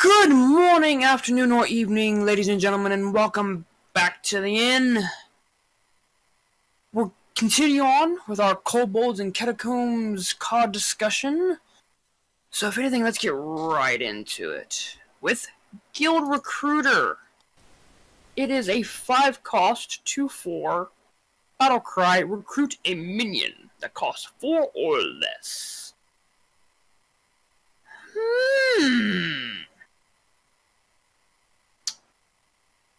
Good morning, afternoon, or evening, ladies and gentlemen, and welcome back to the inn. We'll continue on with our Kobolds and Catacombs card discussion. So if anything, let's get right into it. With Guild Recruiter. It is a 5-cost, 2/4 battle cry. Recruit a minion that costs 4 or less.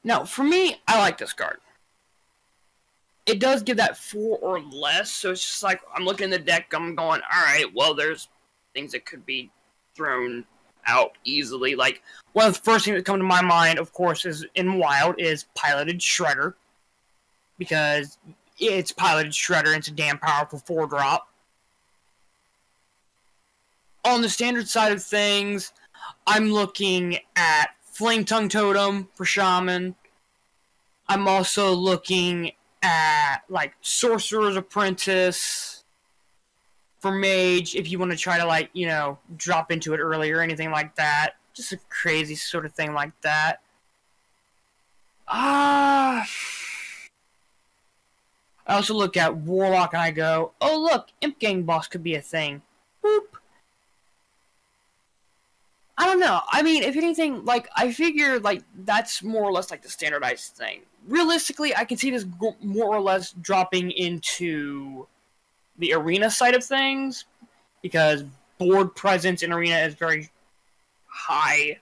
Now, for me, I like this card. It does give that 4 or less, so it's just like, I'm looking at the deck, I'm going, alright, well, there's things that could be thrown out easily. Like, one of the first things that come to my mind, of course, is in Wild, is Piloted Shredder. Because it's Piloted Shredder, and it's a damn powerful 4-drop. On the standard side of things, I'm looking at Flame Tongue Totem for Shaman. I'm also looking at, like, Sorcerer's Apprentice for Mage, if you want to try to, like, you know, drop into it early or anything like that. Just a crazy sort of thing like that. I also look at Warlock and I go, oh look, Imp Gang Boss could be a thing. Boop. I don't know. I mean, if anything, like, I figure, like, that's more or less, like, the standardized thing. Realistically, I can see this more or less dropping into the arena side of things, because board presence in arena is very high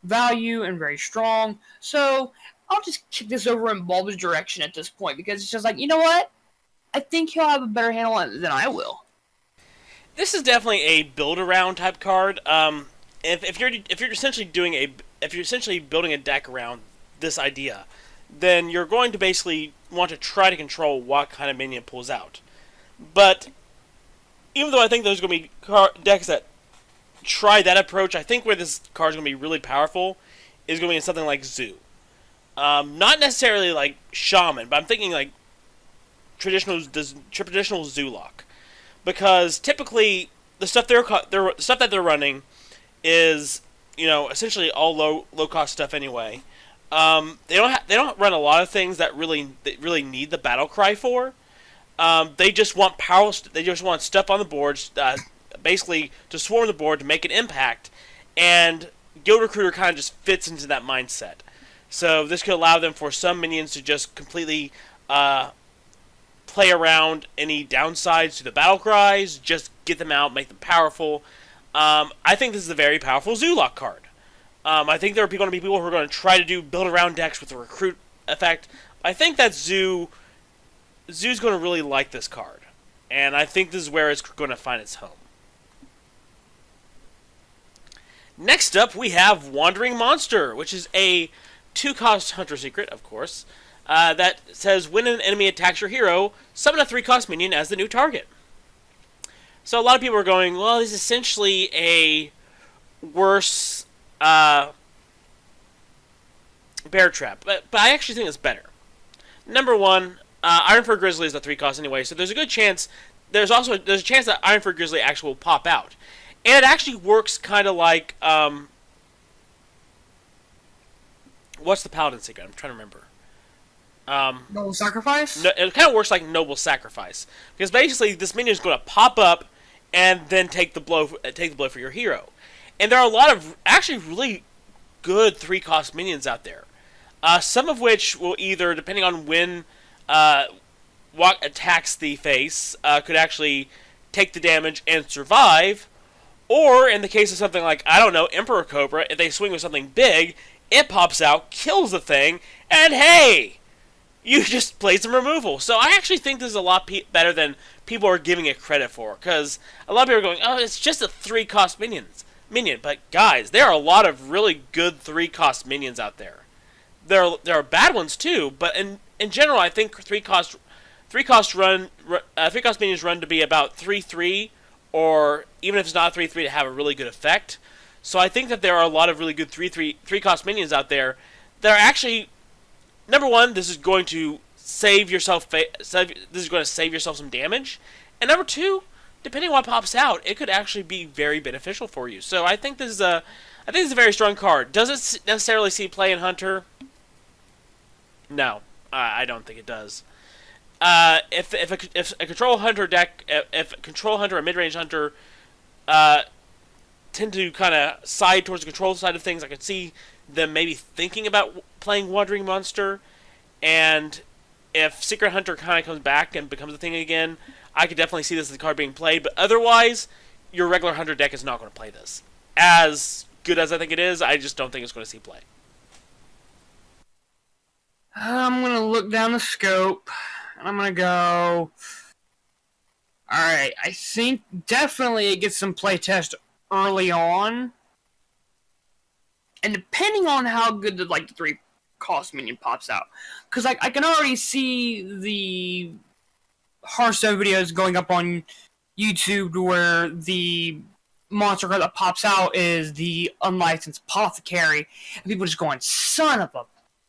value and very strong. So, I'll just kick this over in Bulba's direction at this point, because it's just like, you know what? I think he'll have a better handle on it than I will. This is definitely a build-around type card. If you're essentially building a deck around this idea, then you're going to basically want to try to control what kind of minion pulls out. But even though I think there's going to be decks that try that approach, I think where this card is going to be really powerful is going to be in something like Zoo. Not necessarily like Shaman, but I'm thinking like traditional Zoolock, because typically the stuff they're running is, you know, essentially all low cost stuff anyway. They don't run a lot of things that really need the battle cry for. They just want power. They just want stuff on the board, basically to swarm the board to make an impact. And Guild Recruiter kind of just fits into that mindset. So this could allow them for some minions to just completely play around any downsides to the battle cries, just get them out, make them powerful. I think this is a very powerful Zoolock card. I think there are going to be people who are going to try to do build-around decks with the recruit effect. I think that Zoo's going to really like this card, and I think this is where it's going to find its home. Next up, we have Wandering Monster, which is a 2-cost Hunter Secret, of course, that says when an enemy attacks your hero, summon a 3-cost minion as the new target. So a lot of people are going, well, this is essentially a worse bear trap, but I actually think it's better. Number one, Ironfur Grizzly is a 3-cost anyway, so there's a good chance. There's a chance that Ironfur Grizzly actually will pop out, and it actually works kind of like what's the Paladin secret? I'm trying to remember. Noble Sacrifice? No, it kind of works like Noble Sacrifice, because basically this minion is going to pop up and then take the blow for your hero. And there are a lot of actually really good 3-cost minions out there. Some of which will either, depending on when what attacks the face, could actually take the damage and survive. Or in the case of something like, I don't know, Emperor Cobra, if they swing with something big, it pops out, kills the thing, and hey! You just played some removal. So I actually think this is a lot better than people are giving it credit for. Because a lot of people are going, oh, it's just a 3-cost minion. But guys, there are a lot of really good 3-cost minions out there. There are bad ones too, but in general, I think 3-cost minions run to be about 3/3, or even if it's not 3/3, to have a really good effect. So I think that there are a lot of really good 3-cost minions out there that are actually, number one, this is going to save yourself some damage, and number two, depending on what pops out, it could actually be very beneficial for you. So I think this is a I think it's a very strong card. Does it necessarily see play in Hunter? No, I don't think it does. If a control hunter deck, if a control hunter or mid range hunter uh, tend to kind of side towards the control side of things, I could see them maybe thinking about playing Wandering Monster. And if Secret Hunter kind of comes back and becomes a thing again, I could definitely see this as a card being played. But otherwise, your regular Hunter deck is not going to play this. As good as I think it is, I just don't think it's going to see play. I'm gonna look down the scope, and I'm gonna go. Alright, I think definitely it gets some playtest early on. And depending on how good the 3-cost minion pops out. Because I can already see the Hearthstone videos going up on YouTube where the monster card that pops out is the unlicensed apothecary. And people just going, son of a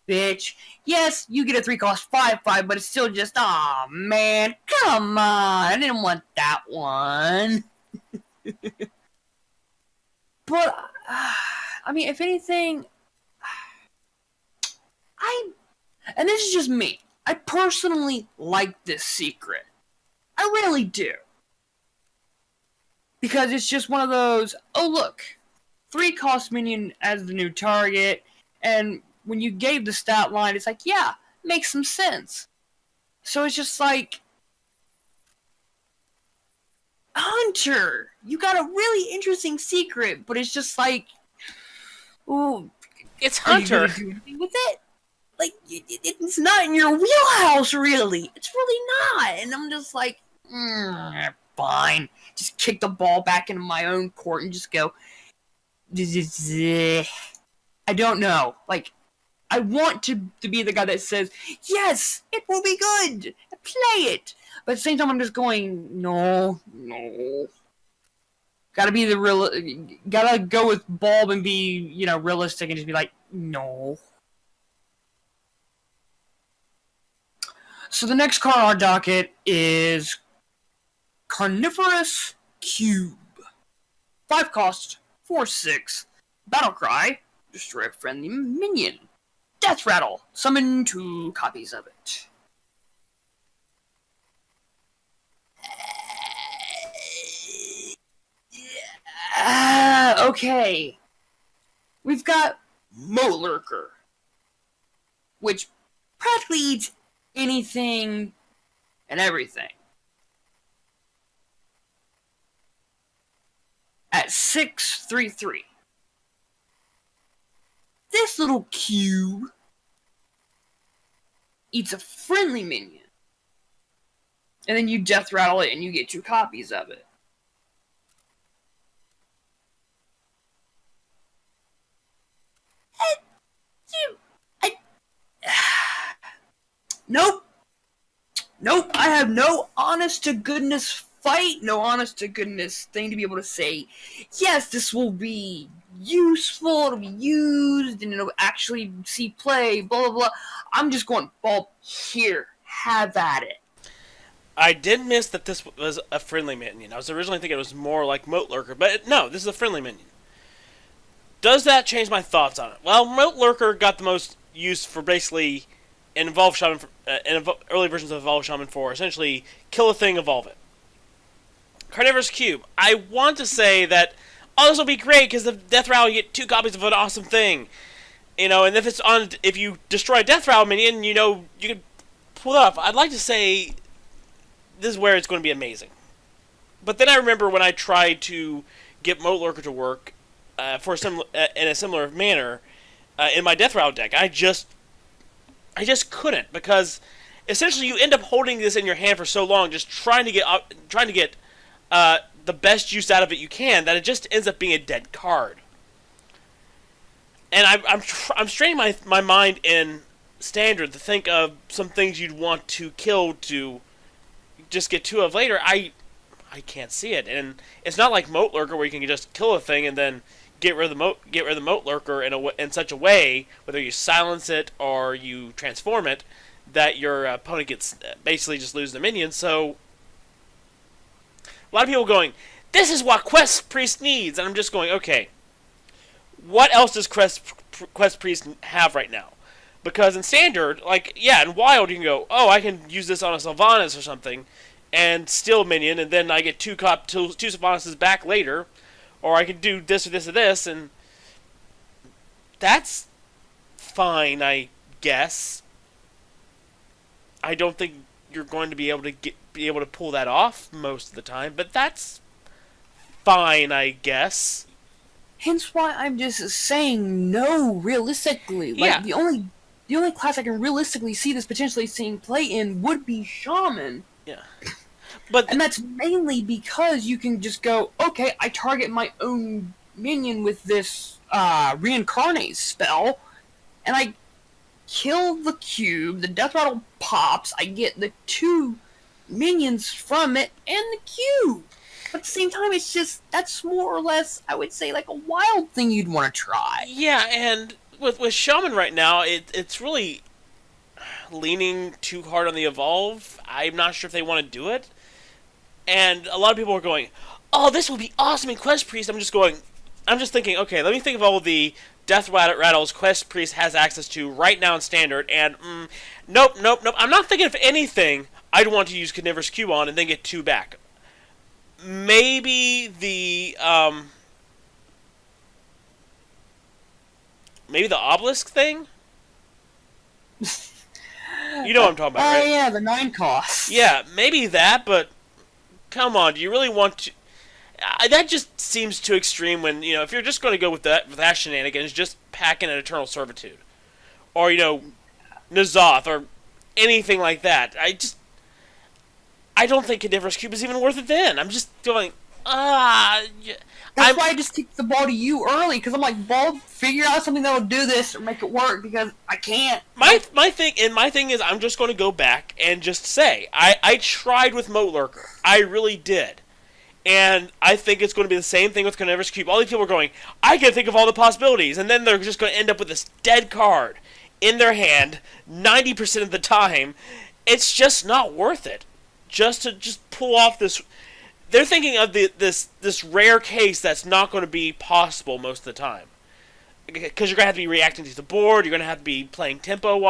bitch. Yes, you get a 3-cost 5/5, but it's still just, aw, man, come on. I didn't want that one. But, I mean, if anything, and this is just me, I personally like this secret. I really do. Because it's just one of those, oh look, 3-cost minion as the new target, and when you gave the stat line, it's like, yeah, makes some sense. So it's just like, Hunter, you got a really interesting secret, but it's just like, ooh, it's Hunter. Are you gonna do anything with it? Like, it's not in your wheelhouse, really. It's really not. And I'm just like, fine. Just kick the ball back into my own court and just go, I don't know. Like, I want to be the guy that says, yes, it will be good. Play it. But at the same time, I'm just going, no. Gotta be the real. Gotta go with Bulb and be, realistic and just be like, no. So the next card on our docket is Carnivorous Cube. 5-cost, 4/6. Battle Cry. Destroy a friendly minion. Death Rattle. Summon 2 copies of it. Okay. We've got Moat Lurker, which practically eats anything and everything. At 6/3/3. This little cube eats a friendly minion. And then you death rattle it and you get 2 copies of it. Nope. I have no honest to goodness fight, no honest to goodness thing to be able to say, yes, this will be useful, it'll be used, and it'll actually see play, blah, blah, blah. I'm just going, Bulb, here, have at it. I did miss that this was a friendly minion. I was originally thinking it was more like Moat Lurker, but no, this is a friendly minion. Does that change my thoughts on it? Well, Moat Lurker got the most use for basically in Evolved Shaman, early versions of Evolved Shaman 4, essentially kill a thing, evolve it. Carnivorous Cube. I want to say that, this will be great because the Death Rattle, you get 2 copies of an awesome thing. And if you destroy a Death Rattle minion, you can pull it off. I'd like to say this is where it's going to be amazing. But then I remember when I tried to get Moat Lurker to work in a similar manner in my Death Rattle deck. I just couldn't, because essentially you end up holding this in your hand for so long, just trying to get the best use out of it you can, that it just ends up being a dead card. And I'm straining my mind in Standard to think of some things you'd want to kill to just get 2 of later. I can't see it, and it's not like Moat Lurker where you can just kill a thing and then get rid of the Moat Lurker in such a way, whether you silence it or you transform it, that your opponent gets basically just lose the minion. So a lot of people going, this is what Quest Priest needs, and I'm just going, okay, what else does Quest Priest have right now? Because in Standard, like, yeah, in Wild you can go, oh, I can use this on a Sylvanas or something, and steal a minion, and then I get two Sylvanas back later, or I can do this or this or this, and that's fine, I guess. I don't think you're going to be able to pull that off most of the time, but that's fine, I guess. Hence why I'm just saying no. Realistically, like Yeah. the only class I can realistically see this potentially seeing play in would be Shaman. Yeah. But And that's mainly because you can just go, okay, I target my own minion with this reincarnate spell, and I kill the cube, the death rattle pops, I get the 2 minions from it, and the cube. But at the same time, it's just, that's more or less, I would say, like a wild thing you'd want to try. yeah, and with Shaman right now, it's really leaning too hard on the evolve. I'm not sure if they want to do it. And a lot of people are going, oh, this would be awesome in Quest Priest. I'm just thinking, okay, let me think of all the Death Rattles Quest Priest has access to right now in Standard, and nope. I'm not thinking of anything I'd want to use Carnivorous Cube on and then get 2 back. Maybe the obelisk thing? You know what I'm talking about, right? Yeah, the 9 cost. Yeah, maybe that, but come on, do you really want to... that just seems too extreme when, if you're just going to go with that shenanigans, just pack in an Eternal Servitude. Or, N'Zoth, or anything like that. I don't think Carnivorous Cube is even worth it then. I'm just going, That's why I just kicked the ball to you early, because I'm like, ball, figure out something that'll do this or make it work, because I can't. My thing is, I'm just going to go back and just say, I tried with Moat Lurker. I really did. And I think it's going to be the same thing with Carnivorous Cube. All these people are going, I can think of all the possibilities, and then they're just going to end up with this dead card in their hand 90% of the time. It's just not worth it. Just to pull off this... They're thinking of this rare case that's not going to be possible most of the time. Because you're going to have to be reacting to the board, you're going to have to be playing tempo.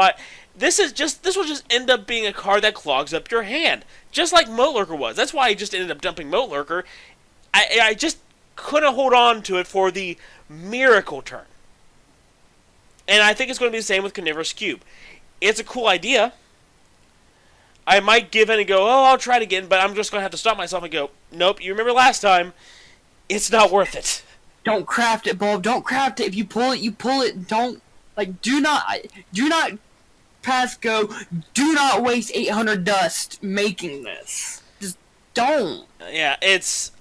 This will just end up being a card that clogs up your hand. Just like Moat Lurker was. That's why I just ended up dumping Moat Lurker. I just couldn't hold on to it for the miracle turn. And I think it's going to be the same with Carnivorous Cube. It's a cool idea. I might give in and go, oh, I'll try it again, but I'm just going to have to stop myself and go, nope, you remember last time, it's not worth it. Don't craft it, Bulb. Don't craft it. If you pull it, you pull it. Don't, do not pass go. Do not waste 800 dust making this. Just don't. Yeah, this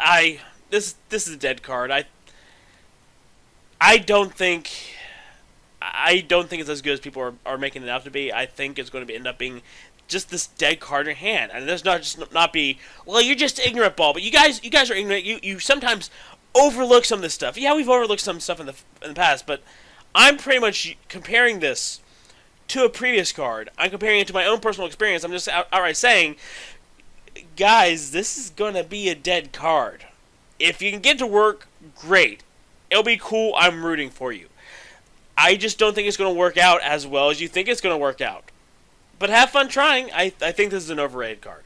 is a dead card. I don't think it's as good as people are making it out to be. I think it's going to end up being just this dead card in your hand, and there's not be, well, you're just ignorant, Ball. But you guys are ignorant. You sometimes overlook some of this stuff. Yeah, we've overlooked some stuff in the past, but I'm pretty much comparing this to a previous card. I'm comparing it to my own personal experience. I'm just outright saying, guys, this is going to be a dead card. If you can get to work, great. It'll be cool. I'm rooting for you. I just don't think it's going to work out as well as you think it's going to work out. But have fun trying. I think this is an overrated card.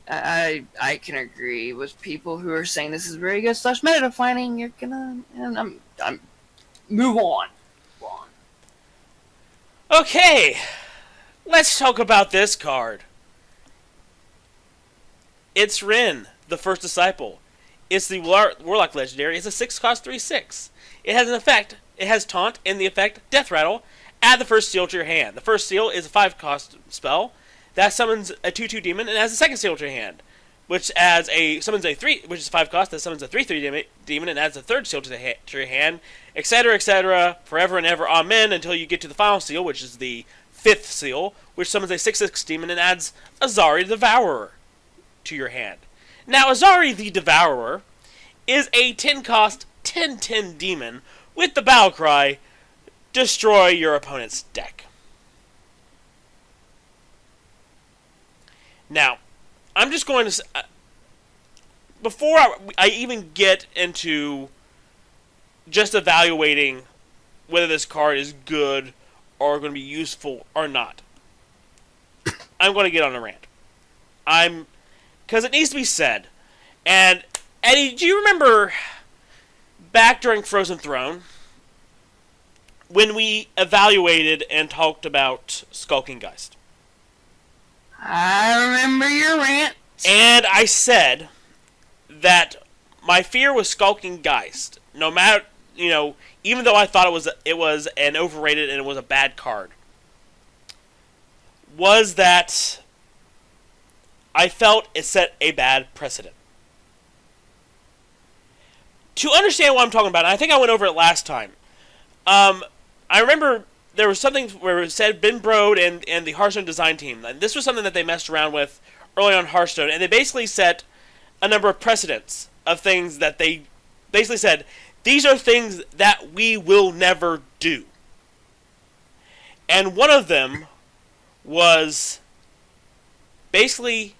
I can agree with people who are saying this is very good / meta defining. You're gonna, and I'm move on. Okay, let's talk about this card. It's Rin, the First Disciple. It's the Warlock Legendary. It's a 6-cost 3/6. It has an effect. It has Taunt and the effect Death Rattle. Add the first seal to your hand. The first seal is a 5-cost spell that summons a 2/2 demon and adds a second seal to your hand, which summons a 3, which is 5 cost that summons a 3/3 demon and adds a third seal to your hand, etc., forever and ever, amen, until you get to the final seal, which is the 5th seal, which summons a 6/6 demon and adds Azari the Devourer to your hand. Now, Azari the Devourer is a 10-cost 10/10 demon with the battle cry, destroy your opponent's deck. Now, I'm just going to... before I even get into just evaluating whether this card is good or going to be useful or not. I'm going to get on a rant. Because it needs to be said. And, Eddie, do you remember back during Frozen Throne when we evaluated and talked about Skulking Geist? I remember your rant. And I said that my fear with Skulking Geist, no matter, even though I thought it was an overrated and it was a bad card, was that I felt it set a bad precedent. To understand what I'm talking about, and I think I went over it last time, I remember there was something where it said Ben Brode and the Hearthstone design team, and this was something that they messed around with early on Hearthstone, and they basically set a number of precedents of things that they basically said, these are things that we will never do. And one of them was basically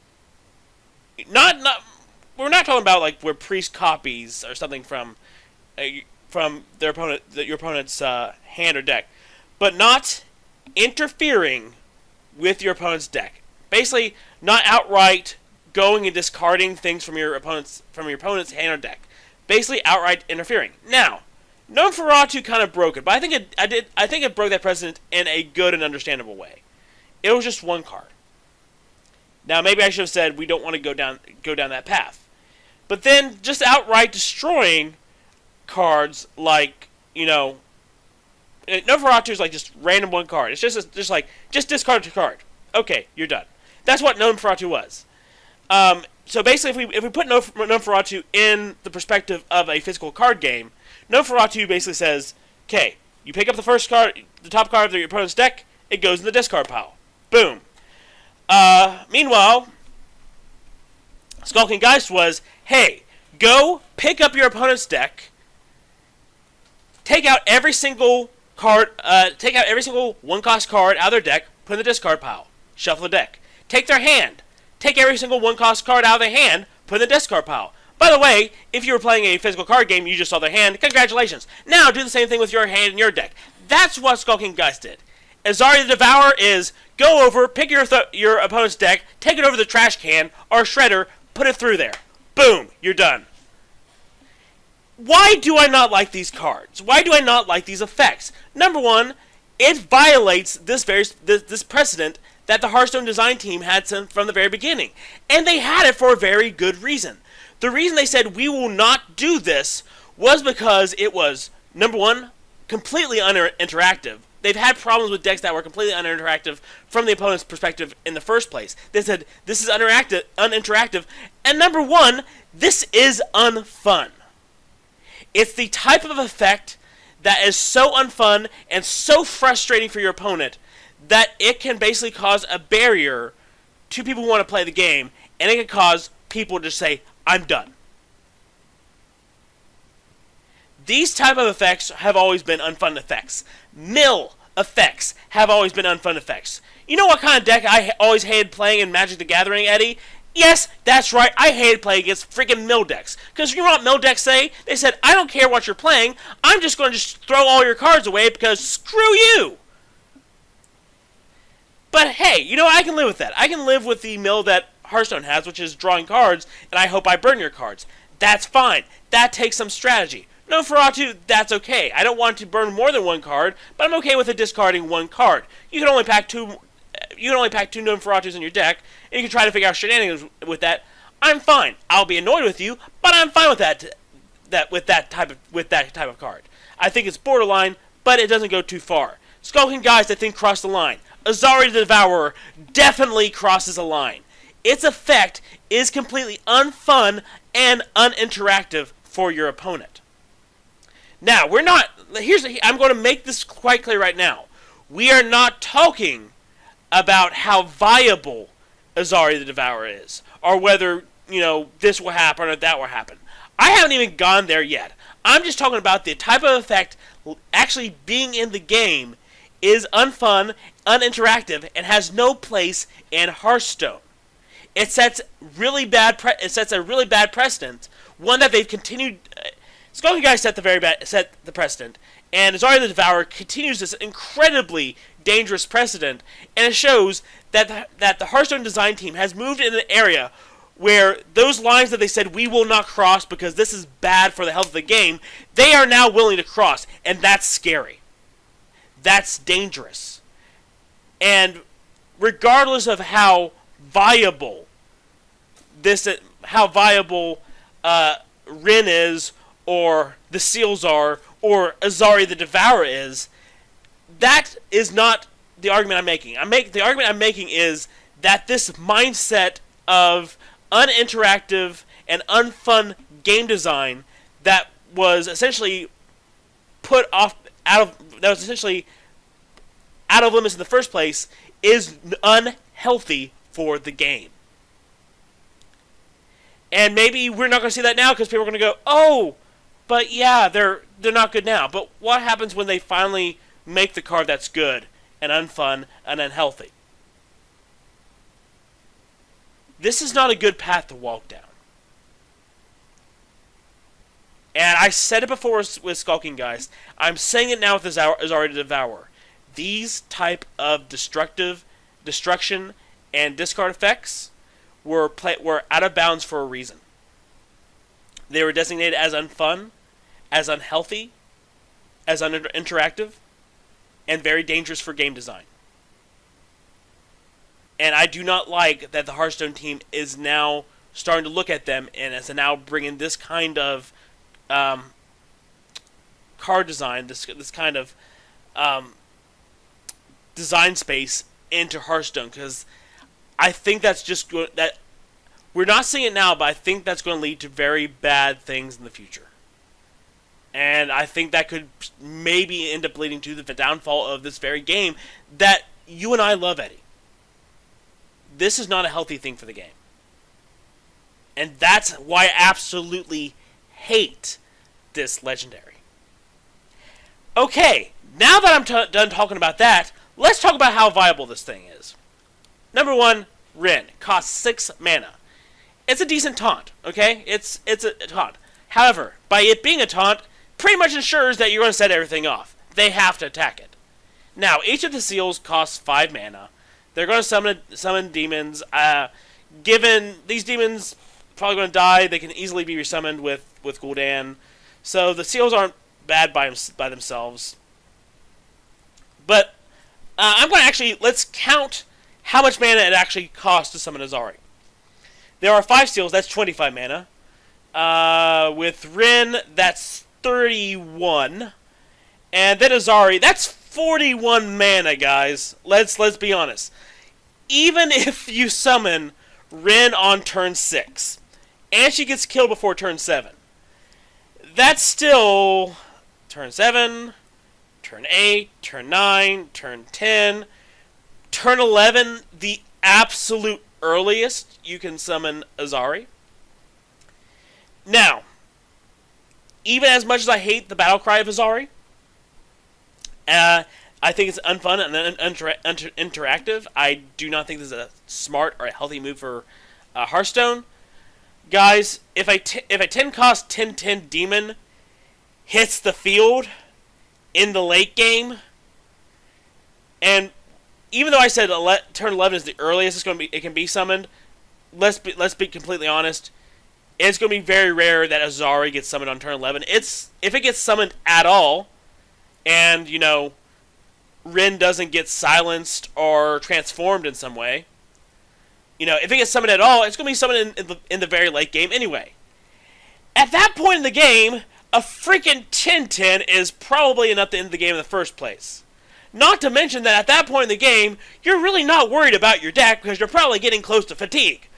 we're not talking about like where priest copies or something from their opponent, your opponent's hand or deck, but not interfering with your opponent's deck. Basically, not outright going and discarding things from your opponent's hand or deck. Basically, outright interfering. Now, Nosferatu kind of broke it, but I think it broke that precedent in a good and understandable way. It was just one card. Now, maybe I should have said we don't want to go down that path. But then, just outright destroying cards like, Nosferatu is like just random one card. It's just discard a card. Okay, you're done. That's what Nosferatu was. So basically, if we put Nosferatu in the perspective of a physical card game, Nosferatu basically says, okay, you pick up the first card, the top card of your opponent's deck, it goes in the discard pile. Boom. Meanwhile, Skulking Geist was, hey, go pick up your opponent's deck, take out every single one-cost card out of their deck, put in the discard pile, shuffle the deck. Take their hand, take every single one-cost card out of their hand, put in the discard pile. By the way, if you were playing a physical card game, you just saw their hand, congratulations. Now do the same thing with your hand and your deck. That's what Skulking Geist did. Azari the Devourer is, go over, pick your opponent's deck, take it over the trash can or shredder, put it through there. Boom, you're done. Why do I not like these cards? Why do I not like these effects? Number one, it violates this precedent that the Hearthstone design team had from the very beginning. And they had it for a very good reason. The reason they said we will not do this was because it was, number one, completely uninteractive. They've had problems with decks that were completely uninteractive from the opponent's perspective in the first place. They said, this is uninteractive, and number one, this is unfun. It's the type of effect that is so unfun and so frustrating for your opponent that it can basically cause a barrier to people who want to play the game, and it can cause people to say, I'm done. These type of effects have always been unfun effects. Mill effects have always been unfun effects. You know what kind of deck I always hated playing in Magic the Gathering, Eddie? Yes, that's right, I hated playing against freaking mill decks. Because you know what mill decks say? They said, I don't care what you're playing, I'm just going to just throw all your cards away because screw you! But hey, I can live with that. I can live with the mill that Hearthstone has, which is drawing cards, and I hope I burn your cards. That's fine. That takes some strategy. Nosferatu, that's okay. I don't want to burn more than one card, but I'm okay with it discarding one card. You can only pack two Nosferatus in your deck, and you can try to figure out shenanigans with that. I'm fine. I'll be annoyed with you, but I'm fine with that type of card. I think it's borderline, but it doesn't go too far. Skulking Geist, I think, crossed the line. Azari the Devourer definitely crosses a line. Its effect is completely unfun and uninteractive for your opponent. Now, I'm going to make this quite clear right now. We are not talking about how viable Azari the Devourer is, or whether, this will happen or that will happen. I haven't even gone there yet. I'm just talking about the type of effect actually being in the game is unfun, uninteractive, and has no place in Hearthstone. It sets a really bad precedent, one that they've continued Skulking Guy set the precedent, and Azari the Devourer continues this incredibly dangerous precedent, and it shows that the Hearthstone design team has moved in an area where those lines that they said we will not cross because this is bad for the health of the game, they are now willing to cross, and that's scary. That's dangerous. And regardless of how viable Rin is, or the Seals are, or Azari the Devourer is, that is not the argument I'm making. The argument I'm making is that this mindset of uninteractive and unfun game design that was essentially out of limits in the first place is unhealthy for the game. And maybe we're not going to see that now because people are going to go, oh, but yeah, they're not good now. But what happens when they finally make the card that's good and unfun and unhealthy? This is not a good path to walk down. And I said it before with Skulking Guys. I'm saying it now with Azari the Devourer. These type of destruction and discard effects were out of bounds for a reason. They were designated as unfun, as unhealthy, as uninteractive, and very dangerous for game design. And I do not like that the Hearthstone team is now starting to look at them and is now bringing this kind of card design, this kind of design space into Hearthstone, because I think that's just that we're not seeing it now, but I think that's going to lead to very bad things in the future. And I think that could maybe end up leading to the downfall of this very game that you and I love, Eddie. This is not a healthy thing for the game. And that's why I absolutely hate this legendary. Okay, now that I'm done talking about that, let's talk about how viable this thing is. Number 1, Rin. Costs 6 mana. It's a decent taunt, okay? It's a taunt. However, by it being a taunt, pretty much ensures that you're going to set everything off. They have to attack it. Now, each of the seals costs 5 mana. They're going to summon demons. Given these demons probably going to die, they can easily be resummoned with Gul'dan. So the seals aren't bad by themselves. But I'm going to let's count how much mana it actually costs to summon Azari. There are 5 seals, that's 25 mana. With Rin, that's 31. And then Azari, that's 41 mana, guys. Let's be honest. Even if you summon Rin on turn 6, and she gets killed before turn 7, that's still turn 7, turn 8, turn 9, turn 10, turn 11, the absolute earliest you can summon Azari. Now, even as much as I hate the battle cry of Azari, I think it's unfun and interactive. I do not think this is a smart or a healthy move for Hearthstone. Guys, if a 10-cost 10/10 demon hits the field in the late game, and even though I said turn 11 is the earliest it can be summoned, let's be completely honest. It's going to be very rare that Azari gets summoned on turn 11. If it gets summoned at all, and Rin doesn't get silenced or transformed in some way, if it gets summoned at all, it's going to be summoned in the very late game anyway. At that point in the game, a freaking 10/10 is probably enough to end the game in the first place. Not to mention that at that point in the game, you're really not worried about your deck because you're probably getting close to fatigue.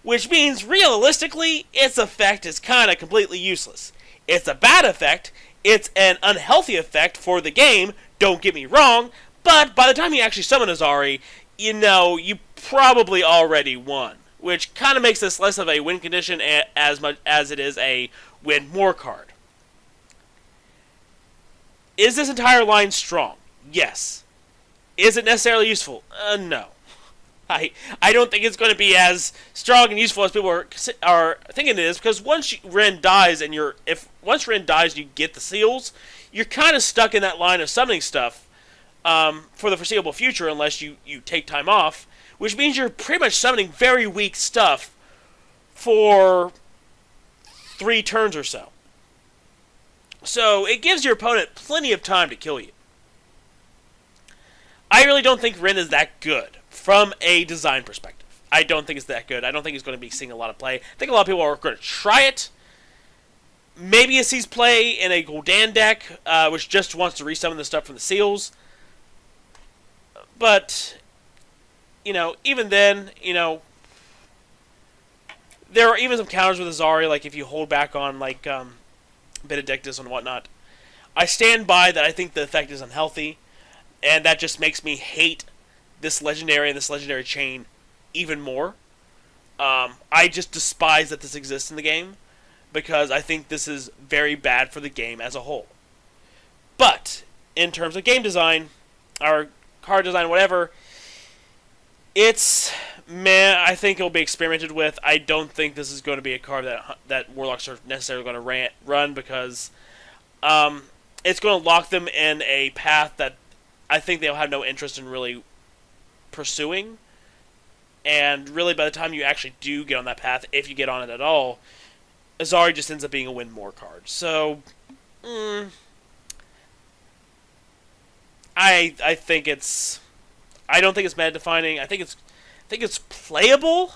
Which means, realistically, its effect is kind of completely useless. It's a bad effect, it's an unhealthy effect for the game, don't get me wrong, but by the time you actually summon Azari, you probably already won. Which kind of makes this less of a win condition as much as it is a win more card. Is this entire line strong? Yes. Is it necessarily useful? No. I don't think it's going to be as strong and useful as people are thinking it is, because Ren dies and once Ren dies, you get the seals. You're kind of stuck in that line of summoning stuff for the foreseeable future, unless you take time off, which means you're pretty much summoning very weak stuff for 3 turns or so. So it gives your opponent plenty of time to kill you. I really don't think Ren is that good from a design perspective. I don't think it's that good. I don't think he's going to be seeing a lot of play. I think a lot of people are going to try it. Maybe it sees play in a Gul'dan deck, which just wants to resummon the stuff from the seals. But, even then, there are even some counters with Azari, like if you hold back on, Benedictus and whatnot. I stand by that I think the effect is unhealthy, and that just makes me hate this legendary and this legendary chain even more. I just despise that this exists in the game, because I think this is very bad for the game as a whole. But, in terms of game design, or card design, whatever, it's I think it'll be experimented with. I don't think this is going to be a card that Warlocks are necessarily going to run, because it's going to lock them in a path that I think they'll have no interest in really pursuing. And really, by the time you actually do get on that path, if you get on it at all, Azari just ends up being a win more card. So, I think it's. I don't think it's meta defining. I think it's playable,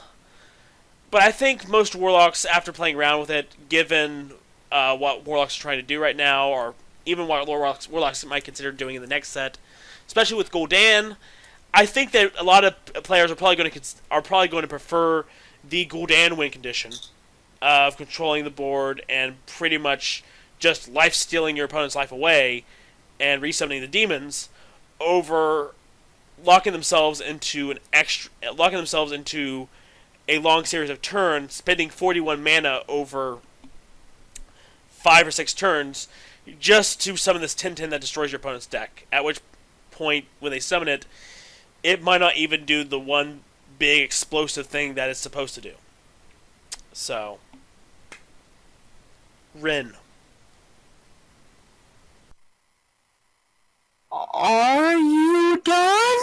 but I think most Warlocks, after playing around with it, given what Warlocks are trying to do right now, or even what Warlocks might consider doing in the next set, especially with Gul'dan, I think that a lot of players are probably going to prefer the Gul'dan win condition of controlling the board and pretty much just life-stealing your opponent's life away and resummoning the demons, over locking themselves into a long series of turns, spending 41 mana over 5 or 6 turns just to summon this 10/10 that destroys your opponent's deck. At which point, when they summon it, it might not even do the one big explosive thing that it's supposed to do. So, Ren. Are you done?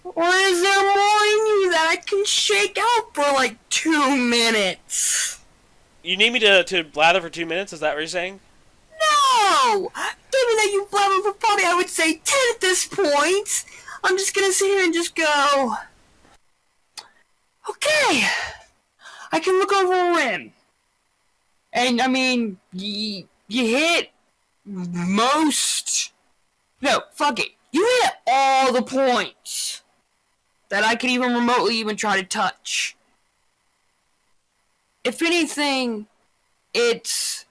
Or is there more in you that I can shake out for 2 minutes? You need me to blather for 2 minutes? Is that what you're saying? No! Given that you blabbered for probably, I would say 10 at this point, I'm just gonna sit here and just go, okay, I can look over a rim. And, I mean, you hit most... No, fuck it. You hit all the points that I could even remotely even try to touch. If anything, it's...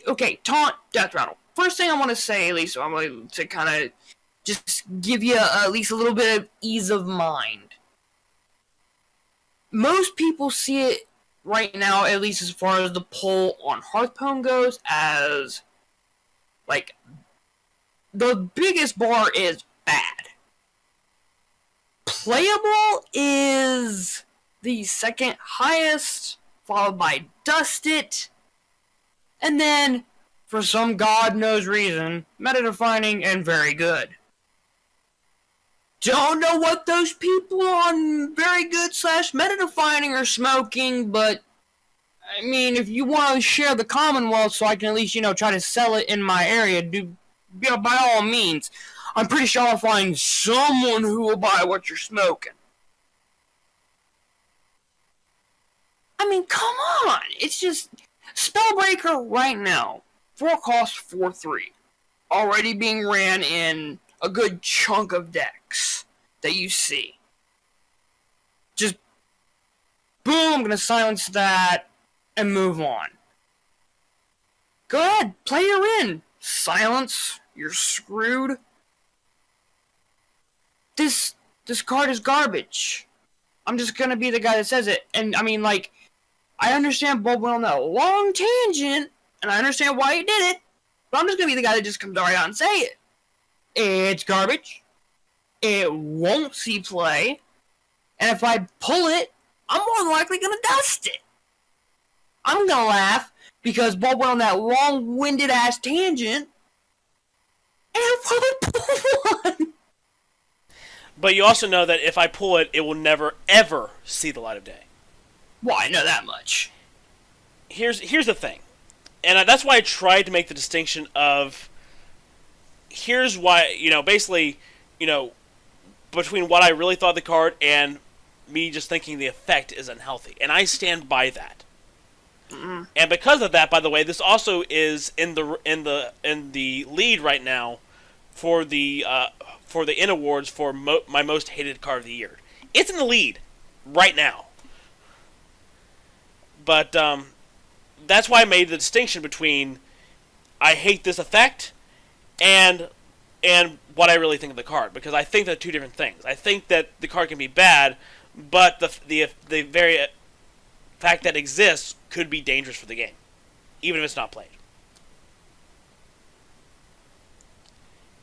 okay, taunt, death rattle. First thing I want to say, at least I'm going to kind of just give you at least a little bit of ease of mind. Most people see it right now, at least as far as the poll on Hearthstone goes, as the biggest bar is bad. Playable is the second highest, followed by Dusted, and then, for some god knows reason, meta-defining and very good. Don't know what those people on very good / meta-defining are smoking, but I mean, if you want to share the Commonwealth so I can at least, try to sell it in my area, by all means. I'm pretty sure I'll find someone who will buy what you're smoking. I mean, come on! It's just... Spellbreaker right now, 4 cost 4/3. Already being ran in a good chunk of decks that you see. Just... boom, I'm gonna silence that and move on. Go ahead, play your in. Silence, you're screwed. This card is garbage. I'm just gonna be the guy that says it. And I mean, I understand Bulba went on that long tangent, and I understand why he did it, but I'm just gonna be the guy that just comes right out and say it. It's garbage. It won't see play. And if I pull it, I'm more than likely going to dust it. I'm going to laugh because Bob went on that long-winded ass tangent and I'll probably pull one. But you also know that if I pull it, it will never, ever see the light of day. Well, I know that much. Here's the thing. And that's why I tried to make the distinction of... Here's why, basically, between what I really thought of the card and me just thinking the effect is unhealthy. And I stand by that. Mm-hmm. And because of that, by the way, this also is in the lead right now for the In Awards for my most hated card of the year. It's in the lead right now. But that's why I made the distinction between I hate this effect and what I really think of the card, because I think they're two different things. I think that the card can be bad, but the very fact that it exists could be dangerous for the game, even if it's not played.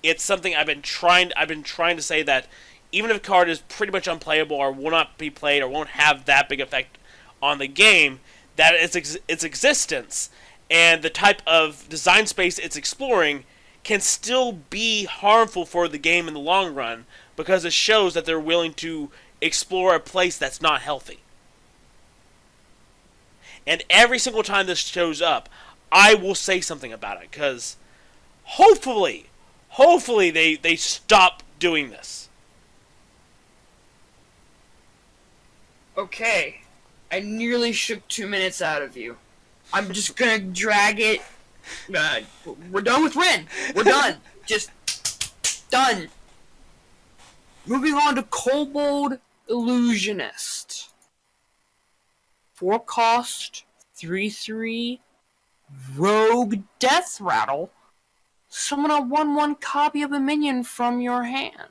It's something I've been trying to say, that even if a card is pretty much unplayable or will not be played or won't have that big effect on the game, that its existence and the type of design space it's exploring can still be harmful for the game in the long run, because it shows that they're willing to explore a place that's not healthy. And every single time this shows up, I will say something about it, because hopefully they stop doing this. Okay. I nearly shook 2 minutes out of you. I'm just gonna drag it. We're done with Ren. We're done. Just done. Moving on to Kobold Illusionist. 4-cost, 3/3, Rogue Death Rattle. Summon a 1/1 copy of a minion from your hand.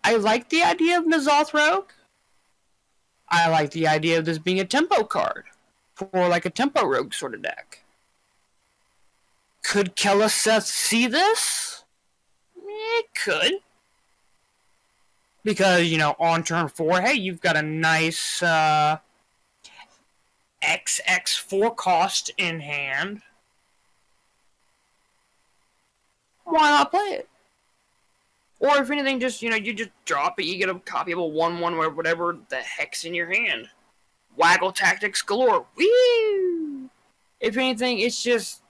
I like the idea of N'Zoth Rogue. I like the idea of this being a tempo card for like a tempo rogue sort of deck. Could Keleseth see this? It could. Because, on turn 4, hey, you've got a nice XX 4-cost in hand. Why not play it? Or if anything, just, you just drop it, you get a copy of a 1/1 or whatever the heck's in your hand. Waggle tactics galore. Woo! If anything, it's just...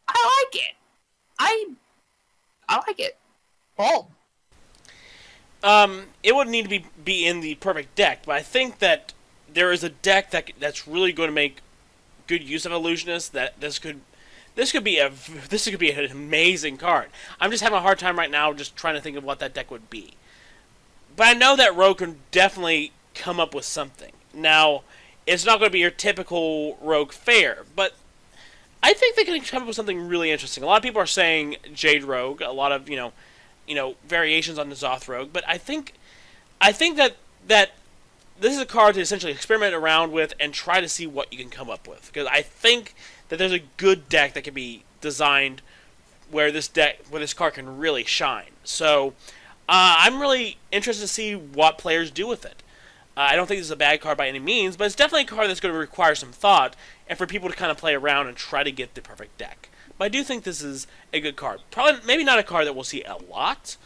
I like it. I like it. Bulb. It would need to be in the perfect deck, but I think that there is a deck that's really going to make good use of Illusionist. That this could be an amazing card. I'm just having a hard time right now just trying to think of what that deck would be. But I know that Rogue can definitely come up with something. Now, it's not going to be your typical Rogue fare, but I think they can come up with something really interesting. A lot of people are saying Jade Rogue, a lot of variations on the N'Zoth Rogue, but I think that this is a card to essentially experiment around with and try to see what you can come up with, because I think that there's a good deck that can be designed where this card can really shine. So I'm really interested to see what players do with it. I don't think this is a bad card by any means, but it's definitely a card that's going to require some thought and for people to kind of play around and try to get the perfect deck. But I do think this is a good card. Probably, maybe not a card that we'll see a lot,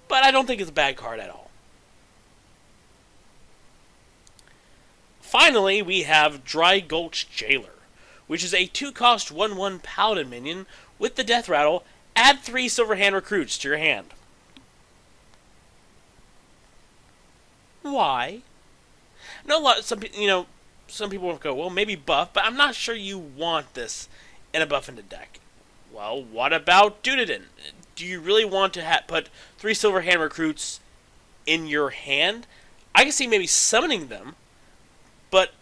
but I don't think it's a bad card at all. Finally, we have Drygulch Jailor, which is a 2-cost 1/1 Paladin minion with the Death Rattle. Add 3 Silverhand recruits to your hand. Why? Some people will go, well, maybe buff, but I'm not sure you want this in a buff-ended deck. Well, what about Dunedain? Do you really want to put 3 Silverhand recruits in your hand? I can see maybe summoning them, but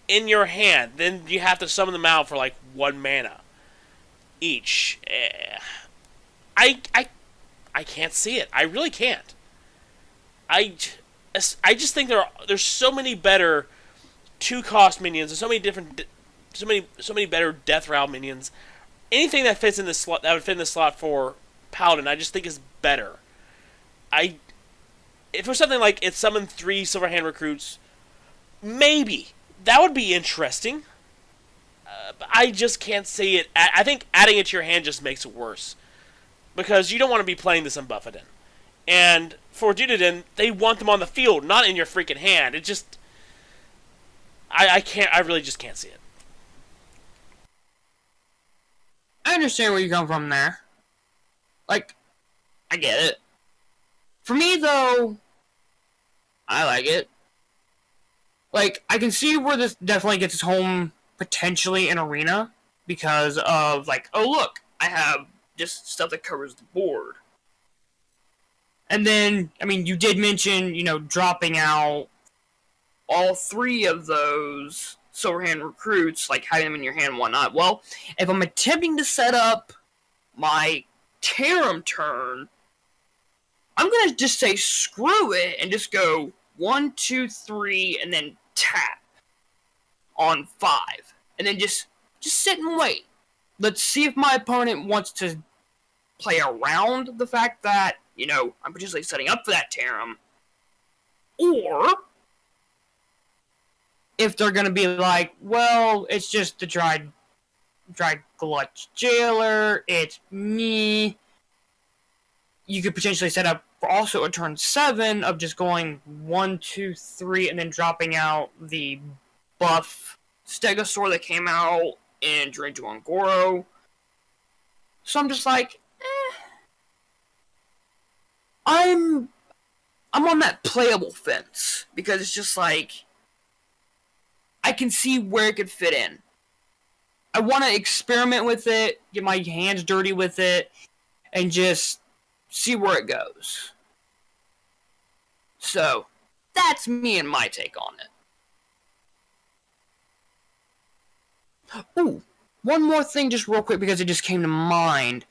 in your hand, then you have to summon them out for like 1 mana each. I can't see it. I really can't. I just think there's so many better 2-cost minions, and so many different, so many better death round minions. Anything that fits in this slot that would fit in the slot for Paladin, I just think is better. I If it was something like it summoned 3 Silverhand recruits, maybe that would be interesting. But I just can't see it. I think adding it to your hand just makes it worse because you don't want to be playing this in Buffetin. And for Dunedain, they want them on the field, not in your freaking hand. It just, I can't. I really just can't see it. I understand where you come from there. Like, I get it. For me, though, I like it. Like, I can see where this definitely gets its home potentially in Arena because of, like, oh, look, I have just stuff that covers the board. And then, I mean, you did mention, dropping out all 3 of those Silverhand recruits, like having them in your hand and whatnot. Well, if I'm attempting to set up my Tarum turn, I'm going to just say screw it and just go 1, 2, 3, and then tap on 5. And then just sit and wait. Let's see if my opponent wants to play around the fact that, I'm potentially setting up for that Tarum. Or if they're going to be like, well, it's just the Drygulch Jailor, it's me. You could potentially set up for also a turn 7 of just going 1, 2, 3, and then dropping out the buff Stegosaur that came out in Drygulch Jailor. So I'm just like, I'm on that playable fence because it's just like I can see where it could fit in. I want to experiment with it, get my hands dirty with it, and just see where it goes. So, that's me and my take on it. Ooh, one more thing just real quick because it just came to mind.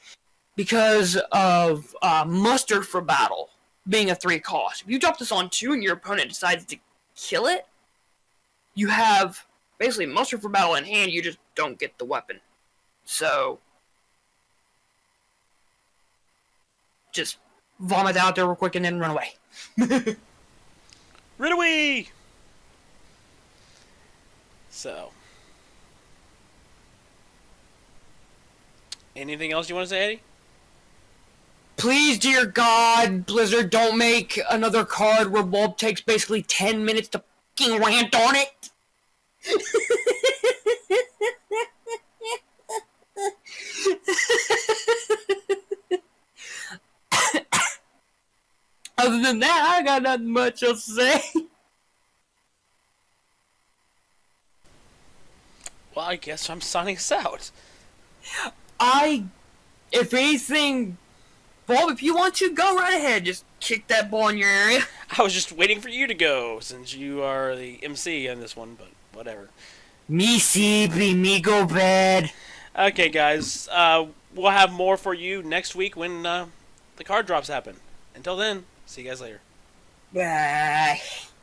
Because of Muster for Battle being a 3 cost. If you drop this on 2 and your opponent decides to kill it, you have basically Muster for Battle in hand, you just don't get the weapon. So, just vomit out there real quick and then run away. Run away! So, anything else you want to say, Eddie? Please, dear God, Blizzard, don't make another card where Bulb takes basically 10 minutes to fucking rant on it. Other than that, I got nothing much else to say. Well, I guess I'm signing us out. If anything, Bulb, if you want to, go right ahead. Just kick that ball in your area. I was just waiting for you to go, since you are the MC on this one, but whatever. Me see, be me go bad. Okay, guys, we'll have more for you next week when the card drops happen. Until then, see you guys later. Bye.